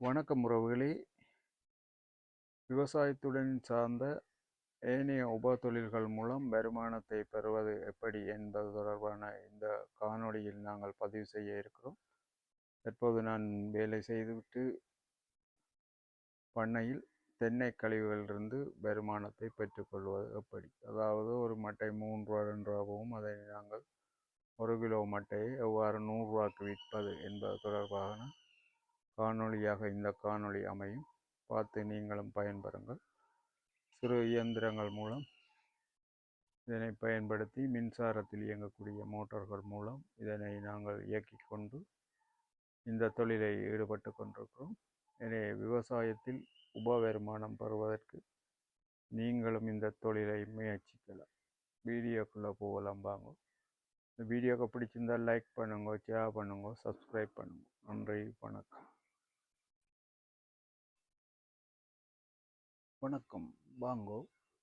வணக்கம் உறவுகளே. விவசாயத்துடன் சார்ந்த ஏனைய உப தொழில்கள் மூலம் வருமானத்தை பெறுவது எப்படி என்பது தொடர்பான இந்த காணொளியில் நாங்கள் பதிவு செய்ய இருக்கிறோம். தற்போது நான் வேலை செய்துவிட்டு பண்ணையில் தென்னை கழிவுகளிலிருந்து வருமானத்தை பெற்றுக்கொள்வது எப்படி, அதாவது ஒரு மட்டை 3 ரூபா 2 ரூபாவும் அதை நாங்கள் 1 கிலோ மட்டையை எவ்வாறு 100 ரூபாய்க்கு விற்பது என்பது தொடர்பான காணொளியாக இந்த காணொளி அமையும். பார்த்து நீங்களும் பயன்பெறுங்கள். சிறு இயந்திரங்கள் மூலம் இதனை பயன்படுத்தி மின்சாரத்தில் இயங்கக்கூடிய மோட்டார்கள் மூலம் இதனை நாங்கள் இயக்கிக் கொண்டு இந்த தொழிலை ஈடுபட்டு கொண்டிருக்கிறோம். எனவே விவசாயத்தில் உப வருமானம் பெறுவதற்கு நீங்களும் இந்த தொழிலை முயற்சிக்கலாம். வீடியோக்குள்ளே போகலாம் வாங்க. இந்த வீடியோக்கு பிடிச்சிருந்தால் லைக் பண்ணுங்க, ஷேர் பண்ணுங்க, சப்ஸ்கிரைப் பண்ணுங்க. நன்றி, வணக்கம். வணக்கம். வாங்கோ,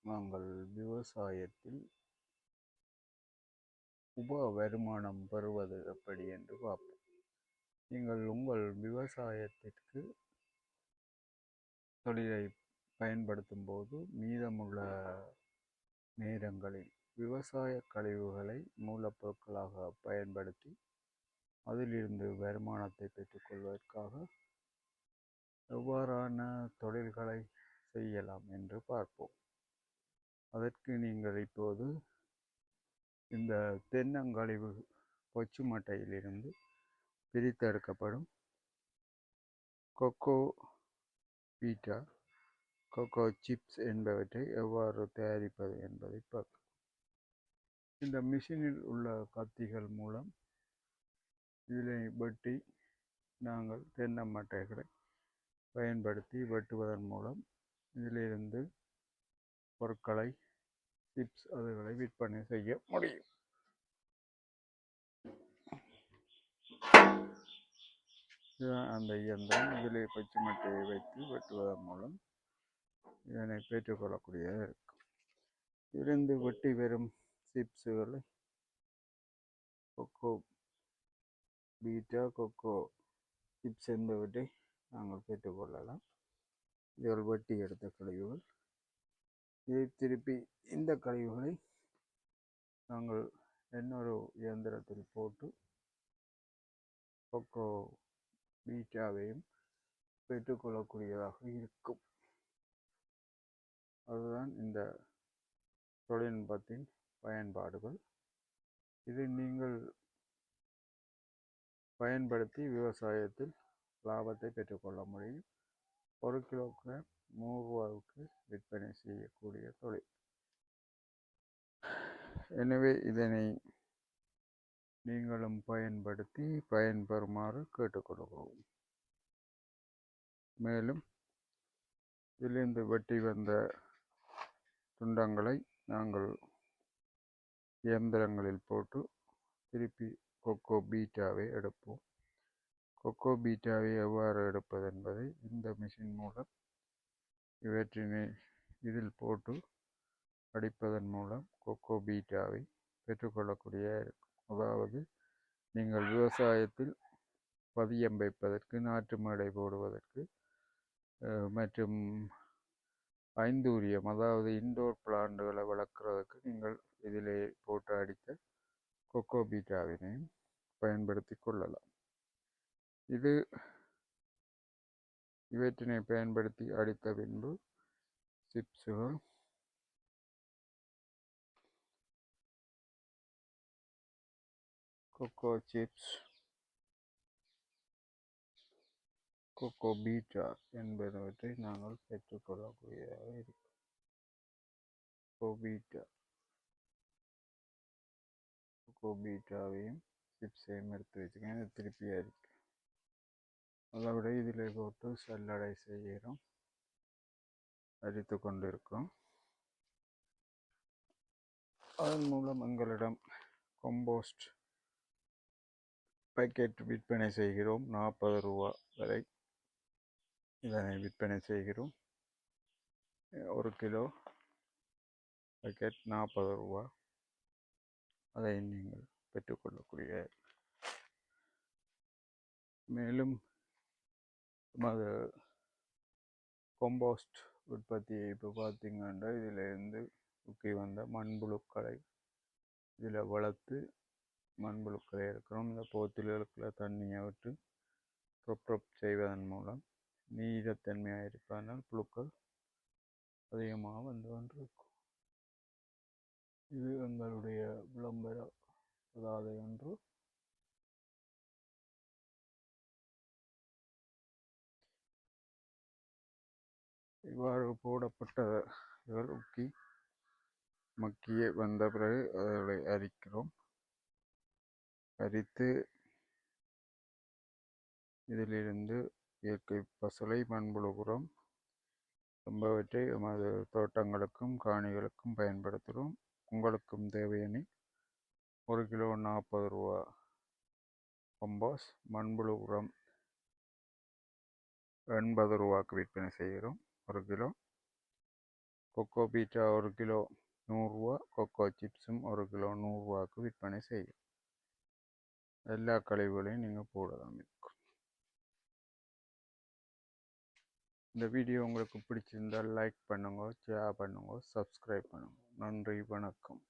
நாங்கள் விவசாயத்தில் உப வருமானம் பெறுவது எப்படி என்று பார்ப்போம். நீங்கள் உங்கள் விவசாயத்திற்கு தொழிலை பயன்படுத்தும் போது மீதமுள்ள நேரங்களில் விவசாய கழிவுகளை மூலப்பொருட்களாக பயன்படுத்தி அதிலிருந்து வருமானத்தை பெற்றுக்கொள்வதற்காக எவ்வாறான தொழில்களை செய்யலாம் என்று பார்ப்போம். அதற்கு நீங்கள் இப்போது இந்த தென்னங்கழிவு பொச்சு மட்டையிலிருந்து பிரித்தெடுக்கப்படும் கொக்கோ பீட்டா, கொக்கோ சிப்ஸ் என்பவற்றை எவ்வாறு தயாரிப்பது என்பதை பார்க்கலாம். இந்த மிஷினில் உள்ள கத்திகள் மூலம் இதனை வெட்டி நாங்கள் தென்னை மட்டைகளை பயன்படுத்தி வெட்டுவதன் மூலம் இதிலிருந்து பொருட்களை சிப்ஸ் அதுகளை விற்பனை செய்ய முடியும். இதுதான் அந்த இயந்திரம். இதில் பச்சை மட்டையை வைத்து வெட்டுவதன் மூலம் இதனை பெற்றுக்கொள்ளக்கூடியதாக இருக்கும். இதிலிருந்து வெட்டி வரும் சிப்ஸுகளை கொக்கோ பீட்டா, கொக்கோ சிப்ஸ் என்பவற்றை நாங்கள் பெற்றுக்கொள்ளலாம். இதில் வெட்டி எடுத்த கழிவுகள். இதை திருப்பி இந்த கழிவுகளை நாங்கள் இன்னொரு இயந்திரத்தில் போட்டு கொக்கோ பீட்டாவையும் பெற்றுக்கொள்ளக்கூடியதாக இருக்கும். அதுதான் இந்த தொழில்நுட்பத்தின் பயன்பாடுகள். இதை நீங்கள் பயன்படுத்தி விவசாயத்தில் லாபத்தை பெற்றுக்கொள்ள முடியும். 1 கிலோகிராம் 100 ரூபாவுக்கு விற்பனை செய்யக்கூடிய தொழில். எனவே இதனை நீங்களும் பயன்படுத்தி பயன்பெறுமாறு கேட்டுக்கொள்கிறோம். மேலும் இதிலிருந்து வெட்டி வந்த துண்டங்களை நாங்கள் இயந்திரங்களில் போட்டு திருப்பி கொக்கோ பீட்டாவை எடுப்போம். கொக்கோ பீட்டாவை எவ்வாறு எடுப்பது என்பதை இந்த மிஷின் மூலம் இவற்றினை இதில் போட்டு அடிப்பதன் மூலம் கொக்கோ பீட்டாவை பெற்றுக்கொள்ளக்கூடிய இருக்கும். அதாவது நீங்கள் விவசாயத்தில் பதியம் வைப்பதற்கு, நாற்று மேடை போடுவதற்கு மற்றும் ஐந்தூரியம், அதாவது இன்டோர் பிளான்ட்டுகளை வளர்க்குறதுக்கு நீங்கள் இதிலே போட்டு அடித்த கொக்கோ பீட்டாவினையும் பயன்படுத்தி கொள்ளலாம். இவற்றினை பயன்படுத்தி அடித்த பின்பு சிப்ஸுகள் கொக்கோ சிப்ஸ், கொக்கோ பீட்டா என்பனவற்றை நாங்கள் பெற்றுக்கொள்ளக்கூடியதாக இருக்கும். கொக்கோ பீட்டாவையும் சிப்ஸையும் எடுத்து வச்சுக்கேன். இது திருப்பி இருக்கு. அதை விட இதில் போட்டு சல்லடை செய்கிறோம், அரித்து கொண்டிருக்கிறோம். அதன் மூலம் எங்களிடம் கம்போஸ்ட் பேக்கெட் விற்பனை செய்கிறோம். 40 ரூபா வரை இதனை விற்பனை செய்கிறோம். 1 கிலோ பேக்கெட் 40 ரூபா. அதை நீங்கள் பெற்றுக்கொள்ளக்கூடிய. மேலும் அது கொம்போஸ்ட் உற்பத்தியை இப்போ பார்த்தீங்கன்னா இதிலேருந்து ஊக்கி வந்த மண்புழுக்களை இதில் வளர்த்து மண்புழுக்களை இருக்கிறோம். இந்த போத்தில்களுக்குள்ள தண்ணியை விட்டு ப்ரொப் செய்வதன் மூலம் நீரத்தன்மையாக இருப்பதனால் புழுக்கள் அதிகமாக வந்து கொண்டிருக்கும். இது எங்களுடைய விளம்பர அதாவது ஒன்று. இவ்வாறு போடப்பட்டவர்கள் ஊக்கி மக்கிய வந்த பிறகு அதை அரிக்கிறோம். அரித்து இதிலிருந்து இயற்கை பசலை மண்புழு உரம் என்பவற்றை எமது தோட்டங்களுக்கும் காணிகளுக்கும் பயன்படுத்துகிறோம். உங்களுக்கும் தேவையெனில் 1 கிலோ 40 ரூபா கம்போஸ் மண்புழு உரம் 80 ரூபாய்க்கு விற்பனை செய்கிறோம் 1 கிலோ. கொக்கோ பீட்டா 1 கிலோ 100 ரூபா. கொக்கோ சிப்ஸும் 1 கிலோ 100 ரூபாய்க்கு விற்பனை செய்யும். எல்லா கழிவுகளையும் நீங்கள் போடலாம் இருக்கும். இந்த வீடியோ உங்களுக்கு பிடிச்சிருந்தால் லைக் பண்ணுங்க, ஷேர் பண்ணுங்க, சப்ஸ்கிரைப் பண்ணுங்க. நன்றி, வணக்கம்.